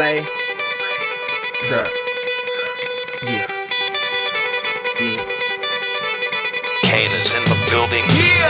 play. Sir. Yeah. Yeah. Kane is in the building. Yeah.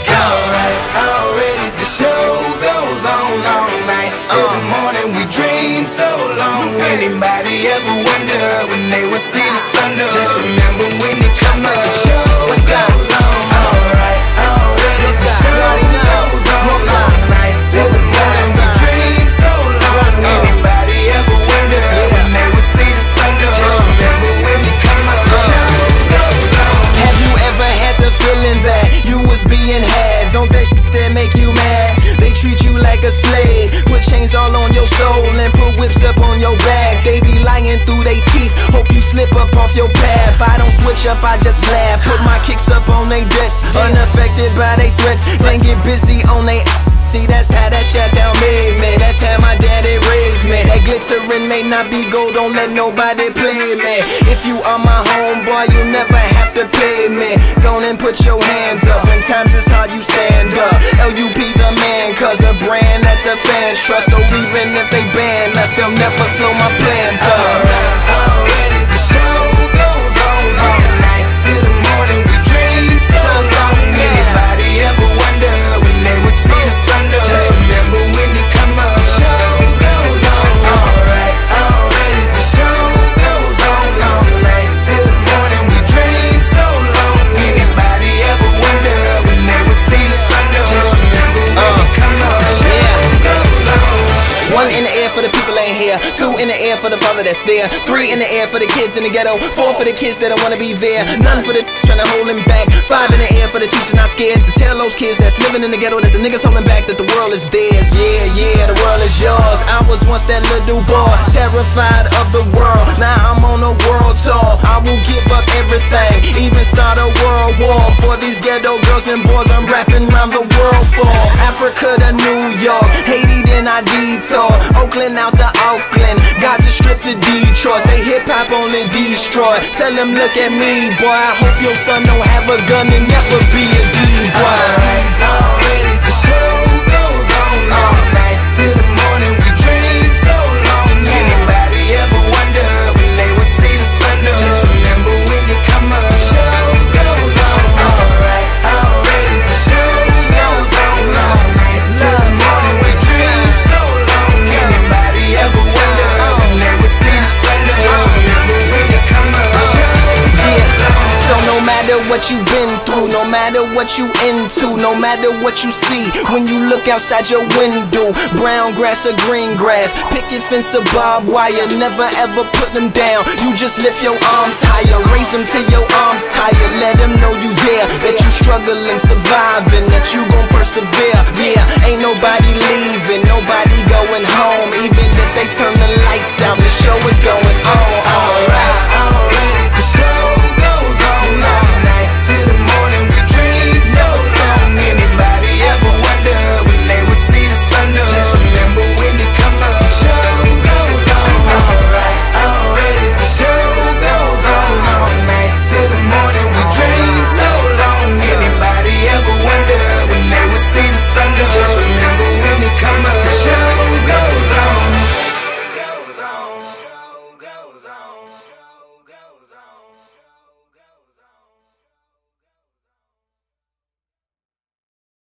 Alright, already the show goes on all night. Till the morning we dream so long. Anybody ever wonder when they will see the sun? Just remember when it comes up, the show goes on. Alright, already the show goes on all night. Till the morning we dream so long. Anybody ever wonder when they will see the sun? Just remember when it comes up, the show goes on. Have you ever had the feeling that you was being had? Don't that shit that make you mad? They treat you like a slave, put chains all on your soul and put whips up on your back. They be lying through they teeth, hope you slip up off your path. I don't switch up, I just laugh, put my kicks up on they desk, unaffected by they threats. Then get busy on they see, that's how that Chateau made me. That's how my daddy raised me. That glittering may not be gold, don't let nobody play me. If you are my homeboy, you never have to pay me. Go and put your hands up, when times is hard you stand up. LUP the man, cause a brand that the fans trust. So even if they ban us, they'll never slow my plans up. Already the show goes on all night. Till the morning we dream so long. Anybody ever wonder when they will see the sun? Just remember when it come up, the show goes on. Alright, already the show goes on all night. Till the morning we dream so long. Anybody ever wonder when they will see the sun? Just remember when it come up, the show goes on. One in the air for the people ain't here, two in the air for the father that's there, three in the air for the kids in the ghetto, four for the kids that don't wanna be there, none for the trying to hold him back, five in the air for the teacher not scared to tell those kids that's living in the ghetto that the niggas holding back that the world is theirs. Yeah, yeah, the world is yours. I was once that little boy, terrified of the world. Now I'm on a world tour. I will give up everything, even start a world war for these ghetto girls and boys I'm rapping around the world for. Africa to New York, Haiti then I detour, Oakland out to Auckland, Gaza Strip to Detroit. Say hip hop only destroy. Tell them look at me, boy. I hope your son don't have a gun and never be a D-boy. Alright, already the show goes on all night. Till the morning we dream so long. Anybody ever wonder when they will see the sun? Just remember when you come up, the show goes on. Alright, already the show goes on all night. Till the morning we dream so long. Anybody ever wonder when they will see the sun? Just remember when you come up, the show goes on. So no matter what you've been through, no matter what you into, no matter what you see when you look outside your window, brown grass or green grass, picket fence or barbed wire, never ever put them down. You just lift your arms higher, raise them till your arms tired. Let them know you there, that you struggling, surviving, that you gon' persevere. Yeah, ain't nobody leaving, nobody going home. Even if they turn the lights out, the show is going on.